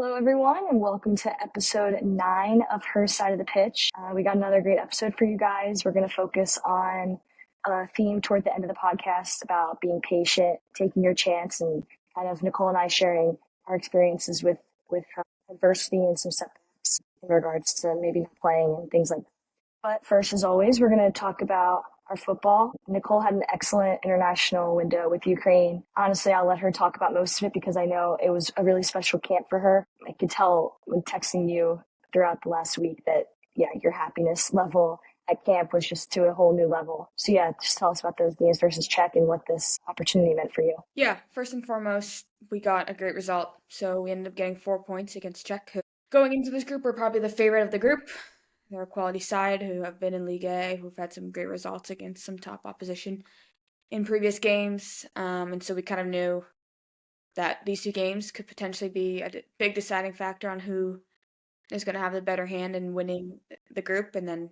Hello, everyone, and welcome to episode 9 of Her Side of the Pitch. We got another great episode for you guys. We're going to focus on a theme toward the end of the podcast about being patient, taking your chance, and kind of Nicole and I sharing our experiences with adversity and some setbacks in regards to maybe not playing and things like that. But first, as always, we're going to talk about our football. Nicole had an excellent international window with Ukraine. Honestly, I'll let her talk about most of it because I know it was a really special camp for her. I could tell when texting you throughout the last week that, your happiness level at camp was just to a whole new level. So just tell us about those games versus Czech and what this opportunity meant for you. Yeah, first and foremost, we got a great result. So we ended up getting 4 points against Czech, who going into this group were probably the favorite of the group. They're a quality side who have been in Ligue A, who've had some great results against some top opposition in previous games. And so we kind of knew that these two games could potentially be a big deciding factor on who is going to have the better hand in winning the group and then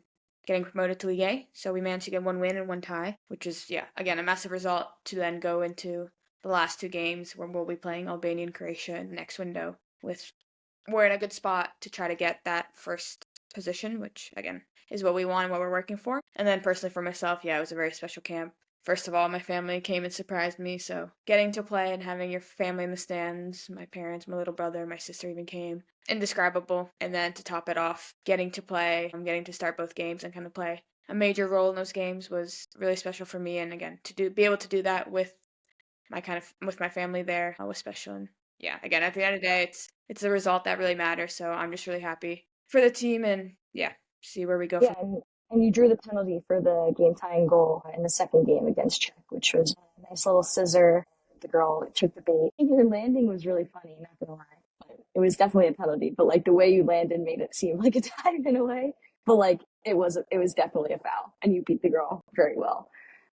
getting promoted to Ligue A. So we managed to get one win and one tie, which is, again, a massive result to then go into the last two games where we'll be playing Albania and Croatia in the next window. We're in a good spot to try to get that first position, which, again, is what we want and what we're working for. And then personally for myself, it was a very special camp. First of all, my family came and surprised me, so getting to play and having your family in the stands, my parents, my little brother, my sister even came, indescribable. And then to top it off, getting to play, getting to start both games and kind of play a major role in those games was really special for me. And again, be able to do that with my family there was special. And again, at the end of the day, it's the result that really matters. So I'm just really happy for the team and see where we go from. And you drew the penalty for the game-tying goal in the second game against Czech, which was a nice little scissor. The girl took the bait. Your landing was really funny, not gonna lie. But it was definitely a penalty, but like the way you landed made it seem like a dive in a way. But like it was definitely a foul, and you beat the girl very well.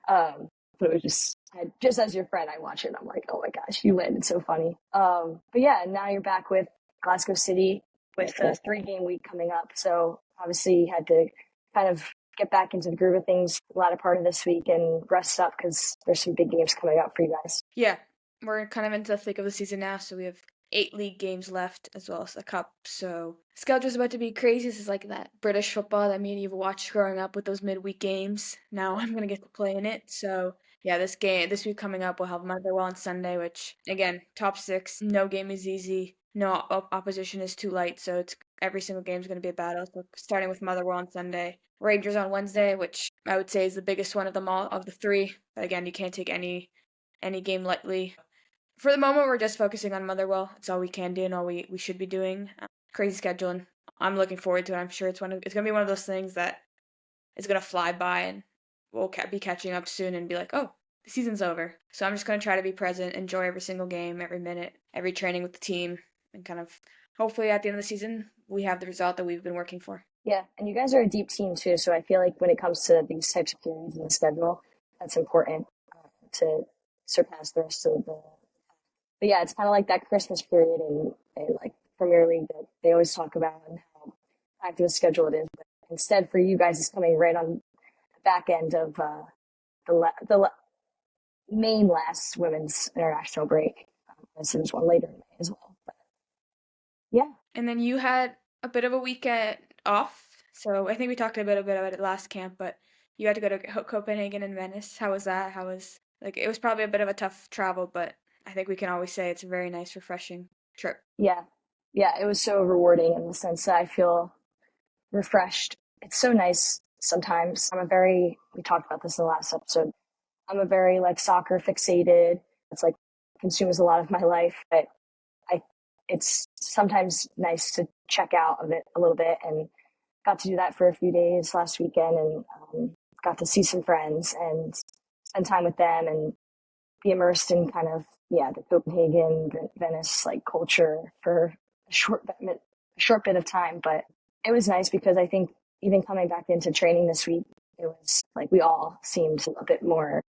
But it was just as your friend, I watch it. I'm like, oh my gosh, you landed so funny. But now you're back with Glasgow City with a 3-game week coming up. So obviously you had to kind of get back into the groove of things the latter part of this week and rest up because there's some big games coming up for you guys. Yeah, we're kind of into the thick of the season now, so we have 8 league games left as well as the cup. So schedule's about to be crazy. This is like that British football that me and you've watched growing up with those midweek games. Now I'm gonna get to play in it. So this week coming up, we'll have Motherwell on Sunday, which again, top 6. No game is easy. No opposition is too light, so it's every single game is going to be a battle. So starting with Motherwell on Sunday, Rangers on Wednesday, which I would say is the biggest one of them all of the 3. But again, you can't take any game lightly. For the moment, we're just focusing on Motherwell. It's all we can do and all we should be doing. Crazy schedule, and I'm looking forward to it. I'm sure it's going to be one of those things that is going to fly by, and we'll be catching up soon and be like, oh, the season's over. So I'm just going to try to be present, enjoy every single game, every minute, every training with the team, and kind of hopefully at the end of the season, we have the result that we've been working for. Yeah, and you guys are a deep team too, so I feel like when it comes to these types of periods in the schedule, that's important to surpass the rest of the. But it's kind of like that Christmas period in like Premier League that they always talk about and how packed of a schedule it is. But instead, for you guys, it's coming right on the back end of the main last women's international break. So there's one later in May as well. But, and then you had a bit of a weekend off. So I think we talked a bit about it last camp, but you had to go to Copenhagen and Venice. How was that? It was probably a bit of a tough travel, but I think we can always say it's a very nice, refreshing trip. Yeah, it was so rewarding in the sense that I feel refreshed. It's so nice sometimes. We talked about this in the last episode. I'm a very like soccer fixated. It's like consumes a lot of my life, but it's sometimes nice to check out of it a little bit, and got to do that for a few days last weekend, and got to see some friends and spend time with them and be immersed in kind of the Copenhagen, Venice like culture for a short bit of time. But it was nice because I think even coming back into training this week, it was like we all seemed a bit more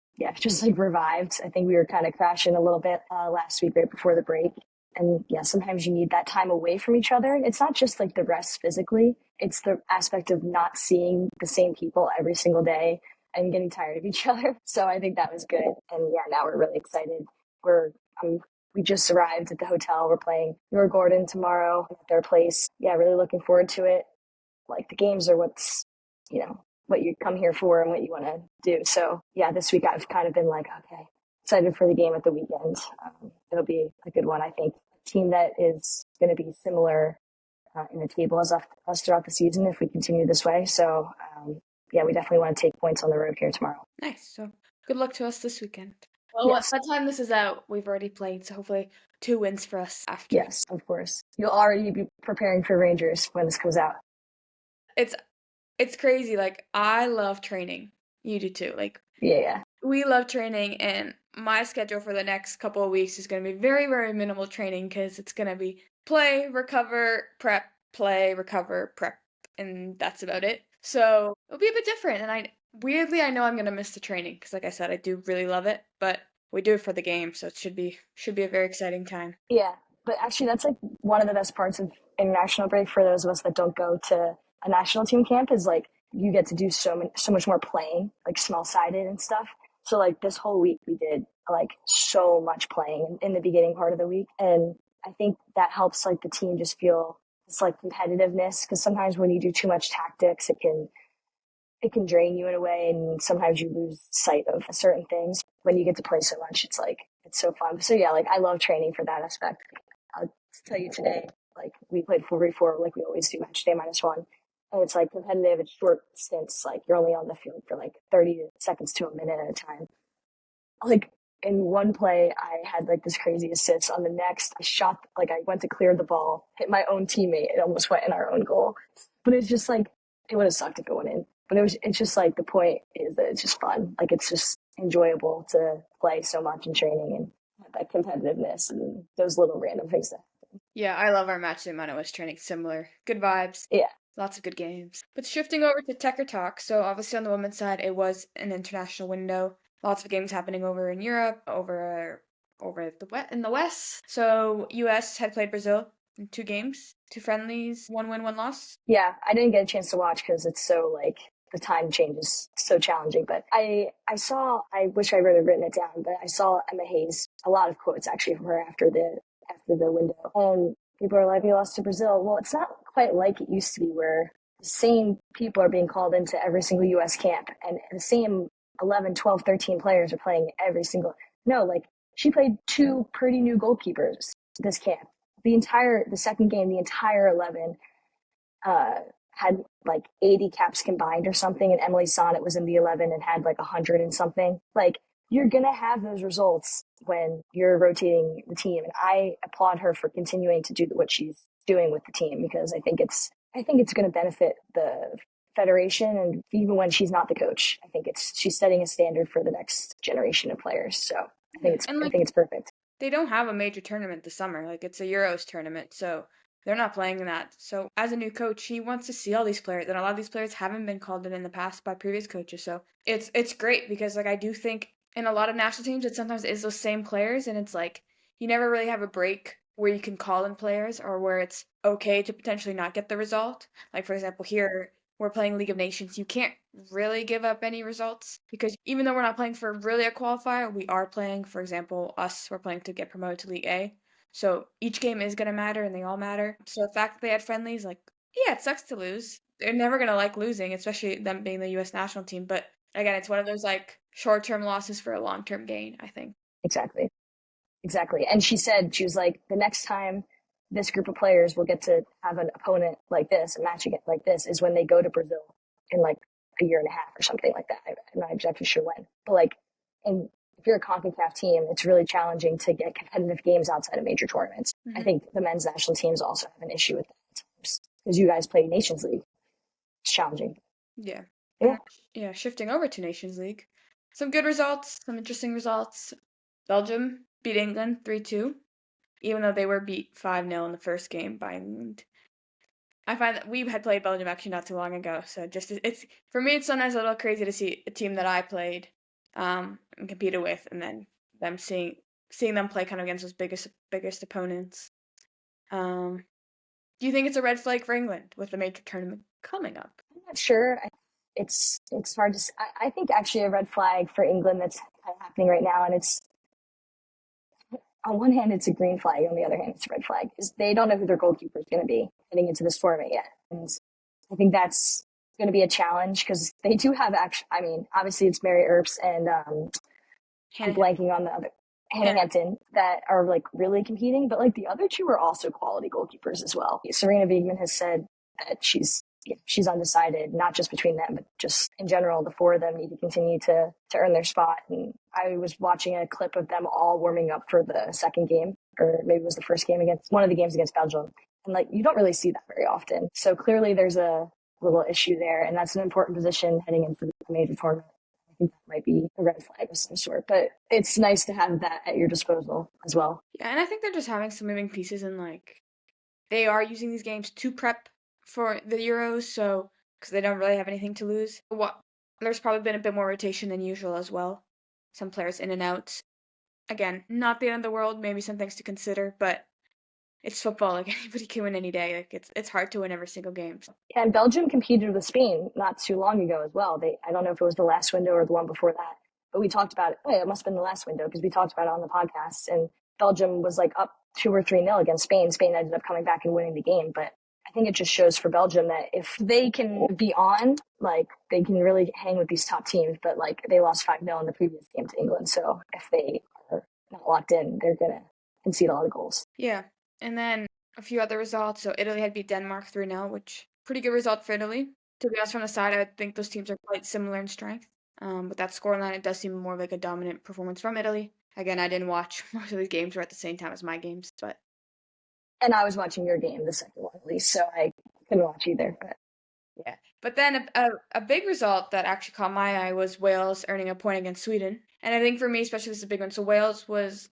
just like revived. I think we were kind of crashing a little bit last week right before the break. And sometimes you need that time away from each other. It's not just like the rest physically. It's the aspect of not seeing the same people every single day and getting tired of each other. So I think that was good. And now we're really excited. I'm we just arrived at the hotel. We're playing Your Gordon tomorrow at their place. Yeah, really looking forward to it. Like the games are what's, you know, what you come here for and what you want to do. So yeah, this week I've kind of been like, okay, excited for the game at the weekend. It'll be a good one. I think a team that is going to be similar in the table as us throughout the season if we continue this way. So yeah, we definitely want to take points on the road here tomorrow. Nice. So good luck to us this weekend. Well, Yes, by the time this is out, we've already played, so hopefully 2 wins for us after. yes, of course. You'll already be preparing for Rangers when this comes out. It's it's crazy. Like I love training. You do too. Like Yeah, yeah. we love training, and my schedule for the next couple of weeks is going to be very, very minimal training because it's going to be play, recover, prep, play, recover, prep, and that's about it. So it'll be a bit different. And I know I'm going to miss the training because, like I said, I do really love it, but we do it for the game, so it should be a very exciting time. Yeah, but actually, that's like one of the best parts of international break for those of us that don't go to a national team camp is like you get to do so much more playing, like small sided and stuff. So like this whole week we did like so much playing in the beginning part of the week, and I think that helps like the team just feel this like competitiveness because sometimes when you do too much tactics, it can drain you in a way, and sometimes you lose sight of certain things. When you get to play so much, it's like it's so fun. So yeah, like I love training for that aspect. I'll tell you today, like we played 4v4 like we always do, match day -1, and it's like competitive. It's short stints. Like you're only on the field for like 30 seconds to a minute at a time. Like in one play, I had like this crazy assist. On the next, I shot like I went to clear the ball, hit my own teammate. It almost went in our own goal. But it's just like it would have sucked if it went in. But it's just like the point is that it's just fun. Like it's just enjoyable to play so much in training and have that competitiveness and those little random things that Yeah, I love our match day was training. Similar, good vibes. yeah. Lots of good games. But shifting over to Tecker Talk, so obviously on the women's side, it was an international window. Lots of games happening over in Europe, over in the West. So U.S. had played Brazil in 2 games, 2 friendlies, 1 win, 1 loss. Yeah, I didn't get a chance to watch because it's so like the time change is so challenging. But I saw I wish I would have written it down, but I saw Emma Hayes a lot of quotes actually from her after the window, and people are like, "We lost to Brazil." Well, it's not quite like it used to be, where the same people are being called into every single U.S. camp, and the same 11, 12, 13 players are playing every single. No, like she played two pretty new goalkeepers this camp. The second game, the entire 11 uh, had like 80 caps combined or something, and Emily Sonnet was in the 11 and had like 100 and something. Like, you're going to have those results when you're rotating the team. And I applaud her for continuing to do what she's doing with the team because I think it's going to benefit the federation. And even when she's not the coach, I think she's setting a standard for the next generation of players. So I think Yeah, it's, and I like think it's perfect. they don't have a major tournament this summer. Like it's a Euros tournament, so they're not playing in that. So as a new coach, he wants to see all these players, and a lot of these players haven't been called in the past by previous coaches. So it's great because like I do think in a lot of national teams, it sometimes is those same players, and it's like you never really have a break where you can call in players or where it's okay to potentially not get the result. Like for example, here we're playing League of Nations. You can't really give up any results because even though we're not playing for really a qualifier, we are playing, for example, we're playing to get promoted to League A. So each game is going to matter and they all matter. So the fact that they had friendlies, like, yeah, it sucks to lose. They're never going to like losing, especially them being the US national team. But again, it's one of those like short term losses for a long term gain, I think. Exactly. Exactly. And she was like, the next time this group of players will get to have an opponent like this, a match against like this, is when they go to Brazil in like a year and a half or something like that. I'm not exactly sure when, but like, and if you're a CONCACAF team, it's really challenging to get competitive games outside of major tournaments. I Hmm. think the men's national teams also have an issue with that because you guys play Nations League. It's challenging. Yeah. Yeah. And yeah, shifting over to Nations League. Some good results, some interesting results. Belgium beat England 3-2, even though they were beat 5-0 in the first game by England. I find that we had played Belgium actually not too long ago, so just it's for me it's sometimes a little crazy to see a team that I played and competed with, and then them seeing them play kind of against those biggest opponents. Um, do you think it's a red flag for England with the major tournament coming up? I'm not sure. It's hard to. I think actually a red flag for England that's kind of happening right now, and on one hand, it's a green flag. On the other hand, it's a red flag. Because they don't know who their goalkeeper is going to be heading into this tournament yet. And I think that's going to be a challenge because they do have actually, I mean, obviously it's Mary Earps and I'm Hannah, blanking on the other, Hannah Hannah. Hampton, that are like really competing, but like the other two are also quality goalkeepers as well. Serena Wiegman has said that she's undecided, not just between them, but just in general. The four of them need to continue to earn their spot. And I was watching a clip of them all warming up for the second game, or maybe it was the first game against one of the games against Belgium. And like you don't really see that very often. So clearly there's a little issue there, and that's an important position heading into the major tournament. I think that might be a red flag of some sort, but it's nice to have that at your disposal as well. Yeah, and I think they're just having some moving pieces and like they are using these games to prep for the Euros, so because they don't really have anything to lose. What there's probably been a bit more rotation than usual as well. Some players in and out. Again, not the end of the world, maybe some things to consider, but it's football. Like anybody can win any day. Like it's hard to win every single game. So. And Belgium competed with Spain not too long ago as well. I don't know if it was the last window or the one before that, but we talked about it. Oh, yeah, it must have been the last window because we talked about it on the podcast. And Belgium was like up 2 or 3-0 against Spain. Spain ended up coming back and winning the game. But I think it just shows for Belgium that if they can be on, like they can really hang with these top teams. But like they lost 5-0 in the previous game to England. So if they are not locked in, they're going to concede a lot of goals. Yeah. And then a few other results. So Italy had beat Denmark 3-0, which pretty good result for Italy. To be honest, from the side, I think those teams are quite similar in strength. With that scoreline, it does seem more like a dominant performance from Italy. Again, I didn't watch most of these games were at the same time as my games, but And I was watching your game, the second one at least, so I couldn't watch either. But yeah. But then a big result that actually caught my eye was Wales earning a point against Sweden. And I think for me, especially, this is a big one. So Wales was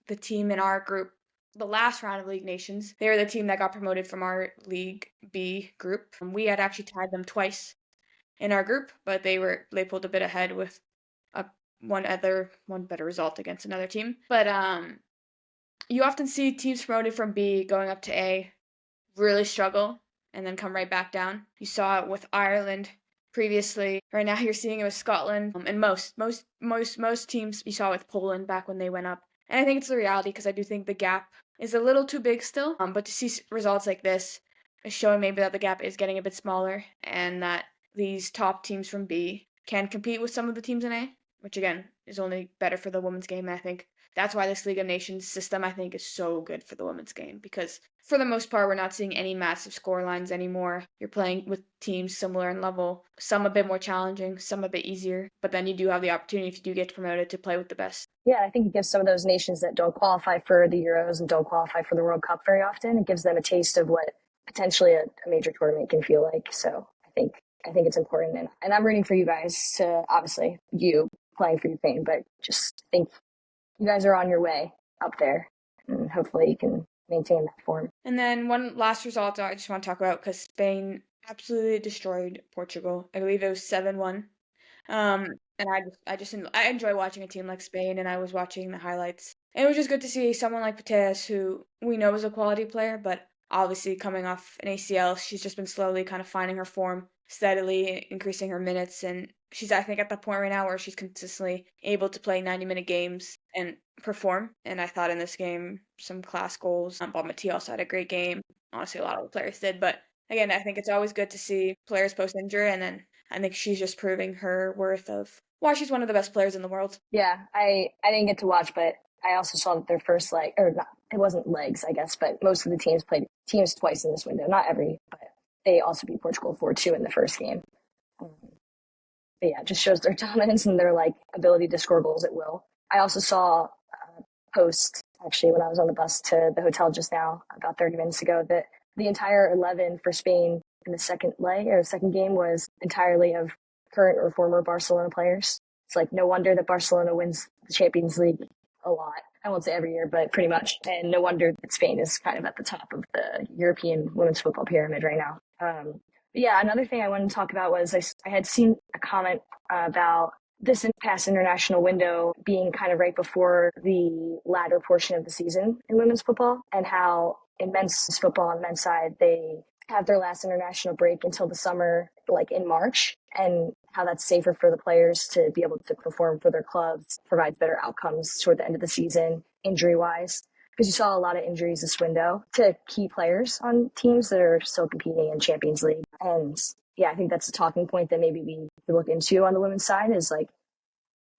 the team in our group, the last round of League Nations. They were the team that got promoted from our League B group. We had actually tied them twice in our group, but they pulled a bit ahead with a one better result against another team. But you often see teams promoted from B going up to A really struggle and then come right back down. You saw it with Ireland previously. Right now you're seeing it with Scotland, and most teams you saw with Poland back when they went up. And I think it's the reality because I do think the gap is a little too big still. But to see results like this is showing maybe that the gap is getting a bit smaller and that these top teams from B can compete with some of the teams in A, which again is only better for the women's game. And I think that's why this League of Nations system, I think, is so good for the women's game because for the most part, we're not seeing any massive score lines anymore. You're playing with teams similar in level, some a bit more challenging, some a bit easier, but then you do have the opportunity, if you do get promoted, to play with the best. yeah, I think it gives some of those nations that don't qualify for the Euros and don't qualify for the World Cup very often, it gives them a taste of what potentially a major tournament can feel like. So I think it's important, and I'm rooting for you guys to obviously you playing for Ukraine, but just think you guys are on your way up there, and hopefully you can maintain that form. And then one last result I just want to talk about because Spain absolutely destroyed Portugal. I believe it was 7-1. And I enjoy watching a team like Spain, and I was watching the highlights. And it was just good to see someone like Pateas, who we know is a quality player, but obviously coming off an ACL, she's just been slowly kind of finding her form, steadily increasing her minutes, and she's I think at the point right now where she's consistently able to play 90-minute games and perform. And I thought in this game some class goals. Bob Mathieu also had a great game. Honestly, a lot of the players did, but again, I think it's always good to see players post injury, and then I think she's just proving her worth of why she's one of the best players in the world. Yeah, I didn't get to watch, but I also saw that their first leg, or not, it wasn't legs, I guess, but most of the teams played teams twice in this window. Not every, but they also beat Portugal 4-2 in the first game. Um, but yeah, it just shows their dominance and their like ability to score goals at will. I also saw a post actually when I was on the bus to the hotel just now, about 30 minutes ago, that the entire 11 for Spain in the second leg or second game was entirely of current or former Barcelona players. It's like no wonder that Barcelona wins the Champions League a lot. I won't say every year, but pretty much. And no wonder that Spain is kind of at the top of the European women's football pyramid right now. But yeah, another thing I wanted to talk about was I had seen a comment about this past international window being kind of right before the latter portion of the season in women's football, and how in men's football on the men's side, they have their last international break until the summer, like in March, and how that's safer for the players to be able to perform for their clubs, provides better outcomes toward the end of the season. injury wise, because you saw a lot of injuries this window to key players on teams that are still competing in Champions League. And yeah, I think that's a talking point that maybe we look into on the women's side is like,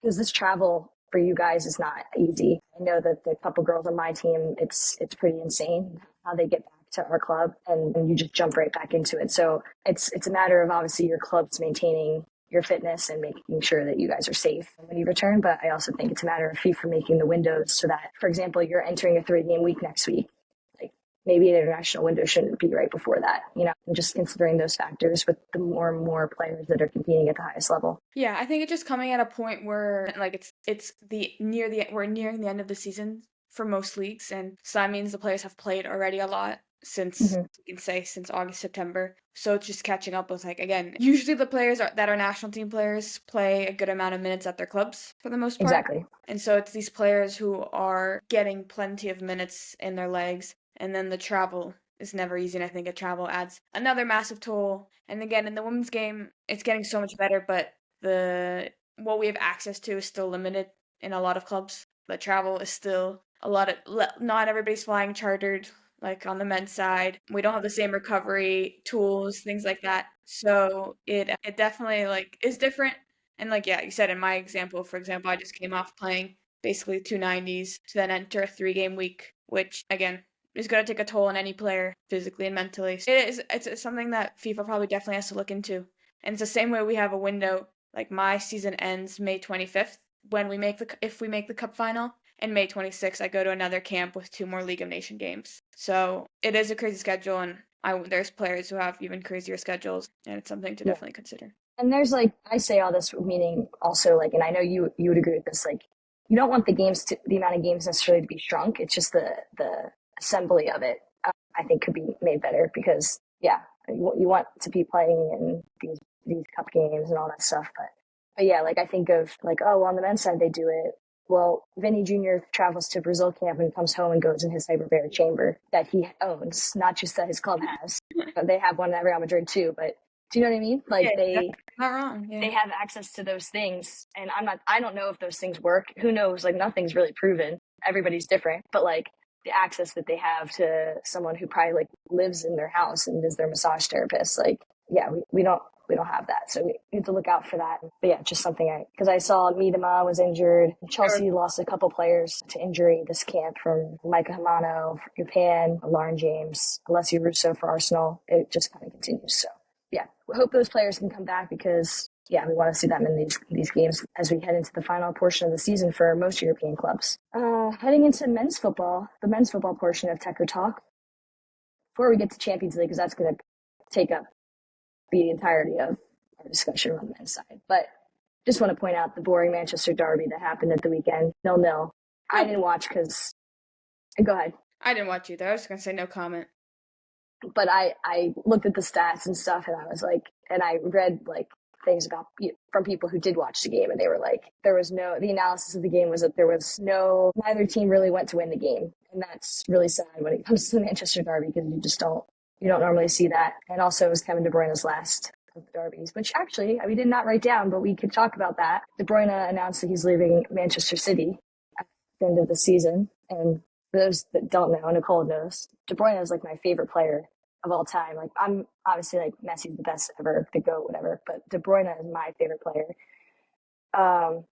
because this travel for you guys is not easy. I know that the couple girls on my team, it's pretty insane how they get back to our club and you just jump right back into it. So it's a matter of obviously your club's maintaining your fitness and making sure that you guys are safe when you return. But I also think it's a matter of FIFA making the windows so that, for example, you're entering a 3-game week next week. Like maybe an international window shouldn't be right before that, and just considering those factors with the more and more players that are competing at the highest level. Yeah, I think it's just coming at a point where like it's the near the we're nearing the end of the season for most leagues, and so that means the players have played already a lot since Mm-hmm. you can say since August, September. So it's just catching up with like again, usually the players that are national team players play a good amount of minutes at their clubs for the most part. Exactly. And so it's these players who are getting plenty of minutes in their legs, and then the travel is never easy. And I think a travel adds another massive toll. And again, in the women's game, it's getting so much better, but the what we have access to is still limited in a lot of clubs. The travel is still a lot of not everybody's flying chartered like on the men's side. We don't have the same recovery tools, things like that. So it definitely like is different. And like yeah, you said in my example, for example, I just came off playing basically 290s to then enter a 3-game week, which again is going to take a toll on any player physically and mentally. So it's something that FIFA probably definitely has to look into. And it's the same way we have a window. Like my season ends May 25th when we make if we make the cup final, and May 26th I go to another camp with 2 more League of Nations games. So it is a crazy schedule, and there's players who have even crazier schedules, and it's something to Yeah. definitely consider. And there's like, I say all this meaning also like, and I know you would agree with this, like you don't want the amount of games necessarily to be shrunk. It's just the assembly of it, I think could be made better because yeah, you want to be playing in these cup games and all that stuff. But yeah, like I think of like, oh, well, on the men's side, they do it. Well, Vinny Jr. travels to Brazil camp and comes home and goes in his hyperbaric chamber that he owns, not just that his club has. They have one at Real Madrid too, but do you know what I mean? Yeah, Like definitely not wrong. they Yeah. have access to those things, and I don't know if those things work. Who knows? Like nothing's really proven. Everybody's different, but like the access that they have to someone who probably like lives in their house and is their massage therapist, like yeah, we don't have that, so we need to look out for that. But yeah, just something because I saw Miedema was injured. Chelsea lost a couple players to injury this camp, from Micah Hamano for Japan, Lauren James, Alessia Russo for Arsenal. It just kind of continues. So yeah, we hope those players can come back because yeah, we want to see them in these games as we head into the final portion of the season for most European clubs. Heading into men's football, the men's football portion of Tecker Talk. Before we get to Champions League, because that's going to take up the entirety of our discussion on the men's side. But just want to point out the boring Manchester derby that happened at the weekend, 0-0. I No, didn't watch because go ahead. I didn't watch either. I was just gonna say no comment. But I looked at the stats and stuff, and I was like, and I read like things about from people who did watch the game, and they were like, the analysis of the game was that neither team really went to win the game, and that's really sad when it comes to the Manchester derby because you don't normally see that. And also, it was Kevin De Bruyne's last of the derbies, which actually we did not write down, but we could talk about that. De Bruyne announced that he's leaving Manchester City at the end of the season, and for those that don't know, Nicole knows, De Bruyne is like my favorite player of all time. Like I'm obviously like Messi's the best ever, the GOAT, whatever, but De Bruyne is my favorite player. Um,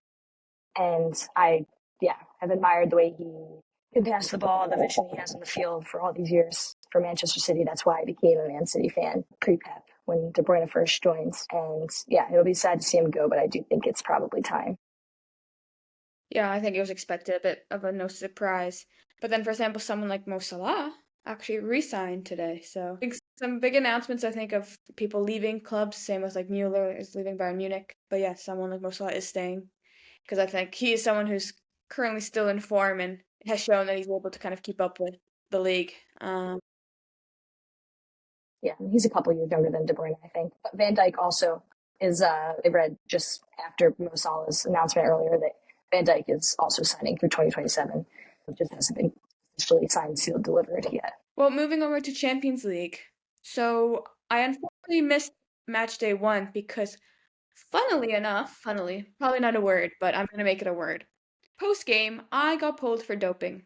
and I, yeah, have admired the way he can pass the ball, the vision he has in the field for all these years for Manchester City. That's why I became a Man City fan pre-Pep when De Bruyne first joins. And yeah, it'll be sad to see him go, but I do think it's probably time. Yeah, I think it was expected, a bit of a no surprise. But then, for example, someone like Mo Salah actually re-signed today. So some big announcements, I think, of people leaving clubs. Same with like Mueller is leaving Bayern Munich. But yeah, someone like Mo Salah is staying because I think he is someone who's currently still in form and has shown that he's able to kind of keep up with the league. Yeah, he's a couple years younger than De Bruyne, I think. But Van Dijk also is. I read just after Mo Salah's announcement earlier that Van Dijk is also signing through 2027. It just hasn't been officially signed, sealed, delivered yet. Well, moving over to Champions League. So I unfortunately missed match day 1 because, funnily, probably not a word, but I'm gonna make it a word. Post game, I got pulled for doping.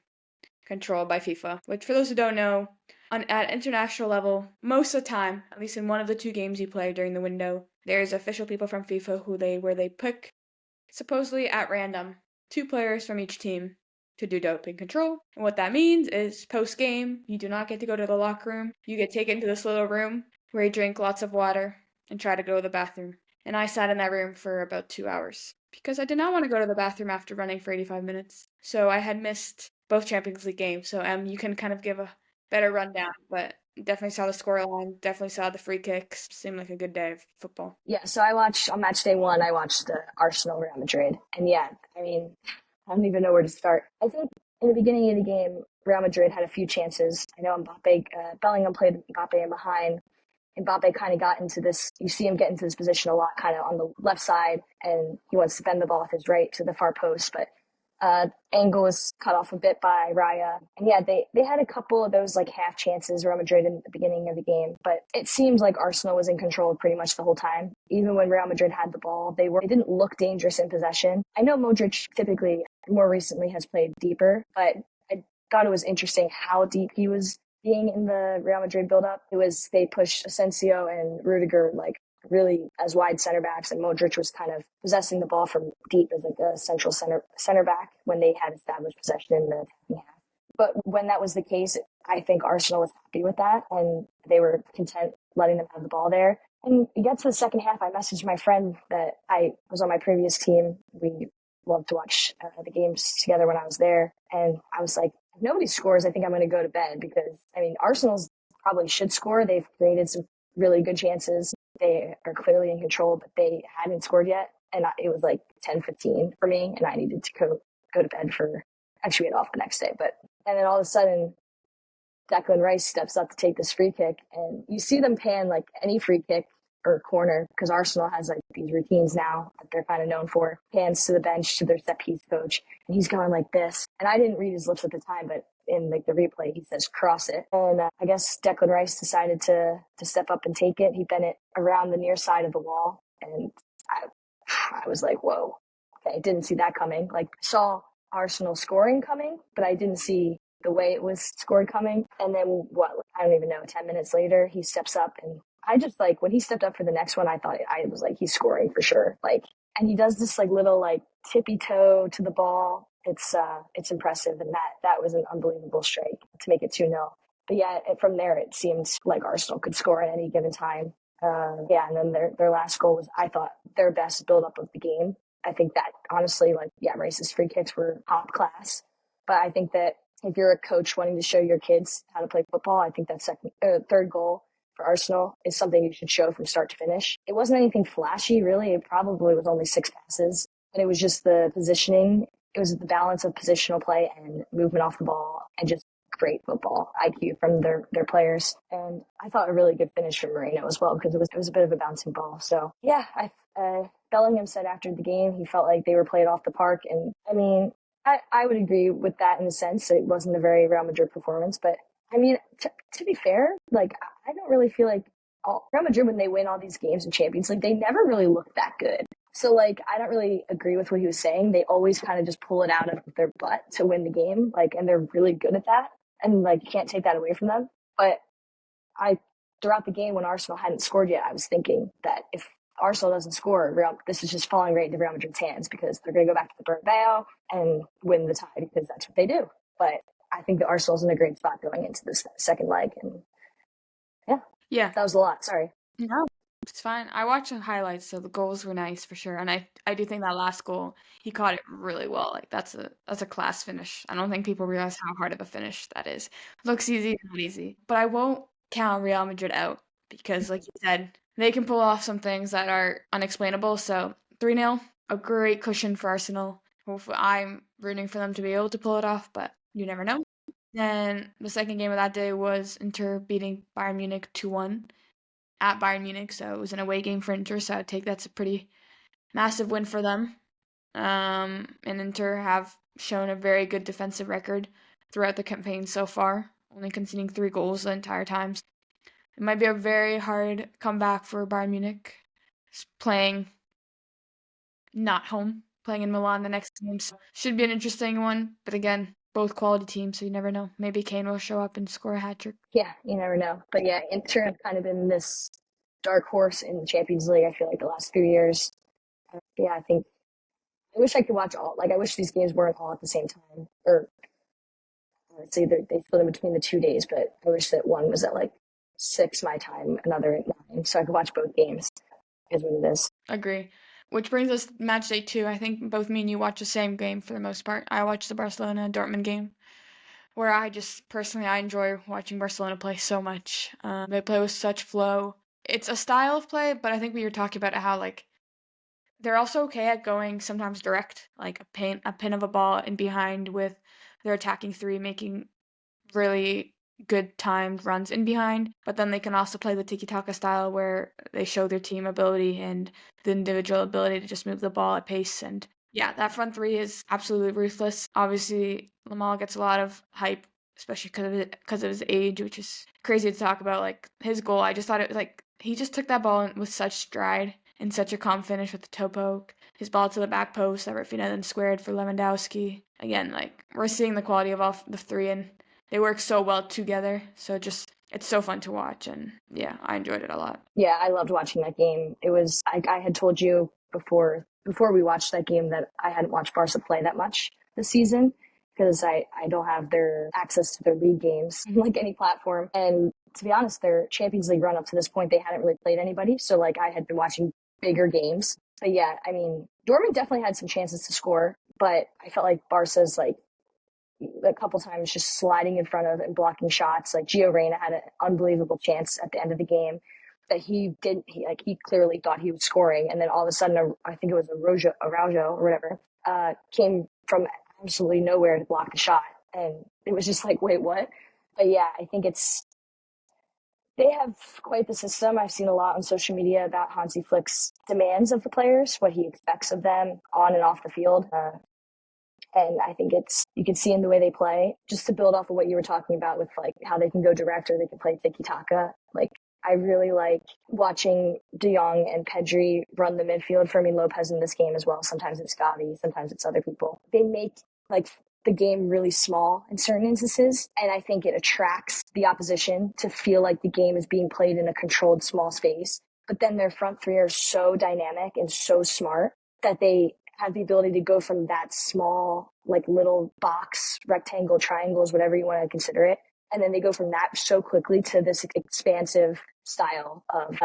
controlled by FIFA, which for those who don't know, at international level, most of the time, at least in one of the two games you play during the window, there's official people from FIFA where they pick supposedly at random 2 players from each team to do doping control. And what that means is post game, you do not get to go to the locker room. You get taken to this little room where you drink lots of water and try to go to the bathroom. And I sat in that room for about 2 hours because I did not want to go to the bathroom after running for 85 minutes. So I had missed both Champions League games. So you can kind of give a better rundown, but definitely saw the scoreline, definitely saw the free kicks. Seemed like a good day of football. Yeah, so I watched on match day one. I watched the Arsenal Real Madrid, and yeah, I mean, I don't even know where to start. I think in the beginning of the game, Real Madrid had a few chances. I know Mbappe, Bellingham played Mbappe in behind. Mbappe kind of got into this, you see him get into this position a lot, kind of on the left side, and he wants to bend the ball with his right to the far post, but angle was cut off a bit by Raya. And yeah, they had a couple of those like half chances, Real Madrid in the beginning of the game, but it seems like Arsenal was in control pretty much the whole time. Even when Real Madrid had the ball, they didn't look dangerous in possession. I know Modric typically more recently has played deeper, but I thought it was interesting how deep he was being in the Real Madrid build-up. They pushed Asensio and Rudiger like really as wide center backs, and Modric was kind of possessing the ball from deep as like a central center back when they had established possession in the attacking half. But when that was the case, I think Arsenal was happy with that, and they were content letting them have the ball there. And you get to the second half, I messaged my friend that I was on my previous team. We loved to watch the games together when I was there, and I was like, if nobody scores, I think I'm going to go to bed because, I mean, Arsenal's probably should score. They've created some really good chances. They are clearly in control, but they hadn't scored yet. And it was like 10:15 for me, and I needed to go to bed for, actually, we had off the next day. And then all of a sudden, Declan Rice steps up to take this free kick, and you see them pan like any free kick or corner because Arsenal has like these routines now that they're kind of known for. Hands to the bench to their set piece coach, and he's going like this. And I didn't read his lips at the time, but in like the replay, he says cross it. And I guess Declan Rice decided to step up and take it. He bent it around the near side of the wall, and I was like, whoa, okay, didn't see that coming. Like saw Arsenal scoring coming, but I didn't see the way it was scored coming. And then I don't even know, 10 minutes later, he steps up, and I just like, when he stepped up for the next one, I was like, he's scoring for sure. Like, and he does this like little like tippy toe to the ball. It's impressive. And that was an unbelievable strike to make it 2-0. But yeah, from there, it seemed like Arsenal could score at any given time. Yeah, and then their last goal was, I thought, their best build up of the game. I think that honestly, like, yeah, Rice's free kicks were top class. But I think that if you're a coach wanting to show your kids how to play football, I think that third goal for Arsenal is something you should show from start to finish. It wasn't anything flashy, really. It probably was only 6 passes, and it was just the positioning. It was the balance of positional play and movement off the ball and just great football IQ from their players. And I thought a really good finish from Moreno as well because it was a bit of a bouncing ball. So yeah, Bellingham said after the game he felt like they were played off the park, and I mean, I would agree with that in a sense. It wasn't a very Real Madrid performance, but I mean, to be fair, like I don't really feel like Real Madrid, when they win all these games in Champions League, they never really look that good. So like, I don't really agree with what he was saying. They always kind of just pull it out of their butt to win the game, like, and they're really good at that. And like, you can't take that away from them. But I, throughout the game when Arsenal hadn't scored yet, I was thinking that if Arsenal doesn't score, this is just falling right into Real Madrid's hands because they're going to go back to the Bernabeu and win the tie because that's what they do. But I think the Arsenal's in a great spot going into this second leg, and yeah, Yeah. that was a lot. Sorry. No, it's fine. I watched the highlights, so the goals were nice for sure. And I do think that last goal, he caught it really well. Like that's a class finish. I don't think people realize how hard of a finish that is. Looks easy, not easy. But I won't count Real Madrid out because, like you said, they can pull off some things that are unexplainable. So 3-0, a great cushion for Arsenal. Hopefully, I'm rooting for them to be able to pull it off, but you never know. Then the second game of that day was Inter beating Bayern Munich 2-1 at Bayern Munich, so it was an away game for Inter, so I'd take that's a pretty massive win for them. And Inter have shown a very good defensive record throughout the campaign so far, only conceding 3 goals the entire time. It might be a very hard comeback for Bayern Munich, playing not home, playing in Milan the next game. So should be an interesting one, but again, both quality teams, so you never know. Maybe Kane will show up and score a hat trick. Yeah, you never know. But yeah, Inter have kind of been this dark horse in the Champions League, I feel like, the last few years. Yeah, I think I wish I could watch all. Like, I wish these games weren't all at the same time. Or honestly, they split in between the 2 days, but I wish that one was at like 6 my time, another at 9, so I could watch both games. Is what it is. Agree. Which brings us to match day 2. I think both me and you watch the same game for the most part. I watched the Barcelona Dortmund game, where I just personally I enjoy watching Barcelona play so much. They play with such flow. It's a style of play, but I think we were talking about how like they're also okay at going sometimes direct, like a pin of a ball in behind with their attacking three, making really good timed runs in behind, but then they can also play the tiki-taka style where they show their team ability and the individual ability to just move the ball at pace. And yeah, that front three is absolutely ruthless. Obviously, Lamal gets a lot of hype, especially because of his age, which is crazy to talk about. Like his goal, I just thought it was like he just took that ball with such stride and such a calm finish with the toe poke. His ball to the back post that Rafinha then squared for Lewandowski. Again, like we're seeing the quality of all the three, and they work so well together. So just it's so fun to watch, and yeah, I enjoyed it a lot. Yeah, I loved watching that game. It was I had told you before we watched that game that I hadn't watched Barca play that much this season because I don't have their access to their league games like any platform. And to be honest, their Champions League run up to this point they hadn't really played anybody. So like I had been watching bigger games. But yeah, I mean, Dortmund definitely had some chances to score, but I felt like Barca's like a couple times just sliding in front of and blocking shots. Like Gio Reyna had an unbelievable chance at the end of the game that he didn't. He clearly thought he was scoring, and then all of a sudden, I think it was Araujo or whatever, came from absolutely nowhere to block the shot, and it was just like, wait, what? But yeah, I think they have quite the system. I've seen a lot on social media about Hansi Flick's demands of the players, what he expects of them on and off the field. And I think you can see in the way they play, just to build off of what you were talking about with like how they can go direct or they can play tiki taka. Like, I really like watching De Jong and Pedri run the midfield. Fermin Lopez in this game as well. Sometimes it's Gavi, sometimes it's other people. They make like the game really small in certain instances. And I think it attracts the opposition to feel like the game is being played in a controlled small space. But then their front three are so dynamic and so smart that they have the ability to go from that small, like little box, rectangle, triangles, whatever you want to consider it. And then they go from that so quickly to this expansive style of,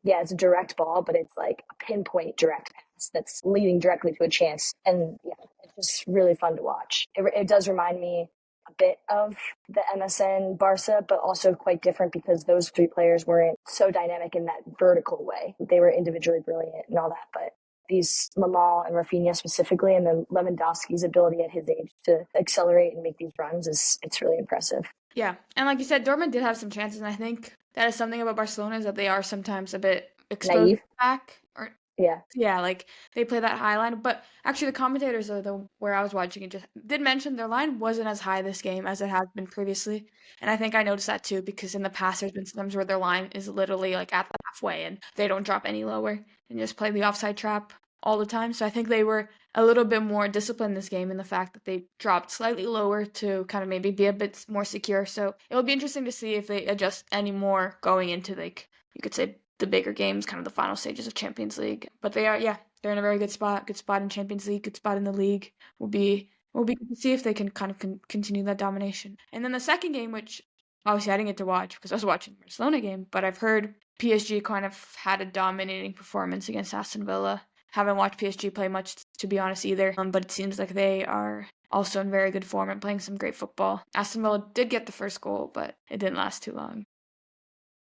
yeah, it's a direct ball, but it's like a pinpoint direct pass that's leading directly to a chance. And yeah, it's just really fun to watch. It does remind me a bit of the MSN Barca, but also quite different because those three players weren't so dynamic in that vertical way. They were individually brilliant and all that, but these Lamal and Rafinha specifically, and then Lewandowski's ability at his age to accelerate and make these runs it's really impressive. Yeah, and like you said, Dortmund did have some chances, and I think that is something about Barcelona is that they are sometimes a bit exposed Naive, back, or yeah, yeah, like they play that high line. But actually, the commentators are the where I was watching it just did mention their line wasn't as high this game as it has been previously, and I think I noticed that too because in the past there's been times where their line is literally like at the halfway and they don't drop any lower and just play the offside trap all the time. So I think they were a little bit more disciplined this game in the fact that they dropped slightly lower to kind of maybe be a bit more secure. So it'll be interesting to see if they adjust any more going into like you could say the bigger games, kind of the final stages of Champions League. But they are, yeah, they're in a very good spot. Good spot in Champions League. Good spot in the league. Will be good to see if they can kind of continue that domination. And then the second game, which obviously I didn't get to watch because I was watching the Barcelona game, but I've heard PSG kind of had a dominating performance against Aston Villa. Haven't watched PSG play much, to be honest, either. But it seems like they are also in very good form and playing some great football. Aston Villa did get the first goal, but it didn't last too long.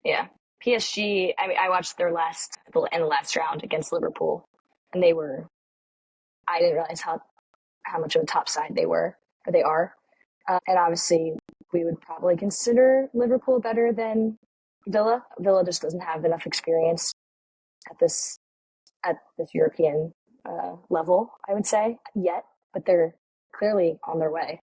yeah. PSG. I mean, I watched their last round against Liverpool, and they were. I didn't realize how much of a top side they were or they are, and obviously we would probably consider Liverpool better than Villa. Villa just doesn't have enough experience at this European level, I would say, yet, but they're clearly on their way.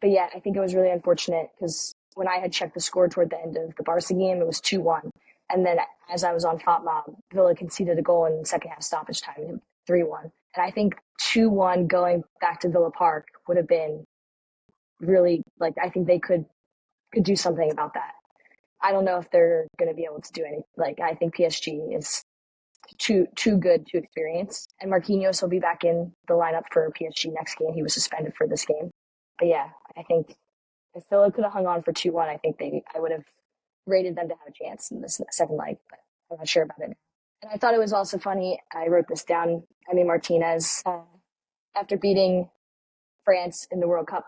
But yeah, I think it was really unfortunate because when I had checked the score toward the end of the Barca game, it was 2-1. And then as I was on FOTMob, Villa conceded a goal in the second half stoppage time, 3-1. And I think 2-1 going back to Villa Park would have been really like I think they could do something about that. I don't know if they're going to be able to do any. Like I think PSG is too good, too experienced. And Marquinhos will be back in the lineup for PSG next game. He was suspended for this game. But yeah, I think if Villa could have hung on for 2-1, I would have rated them to have a chance in this second leg. But I'm not sure about it. And I thought it was also funny. I wrote this down. I mean, Martinez, after beating France in the World Cup,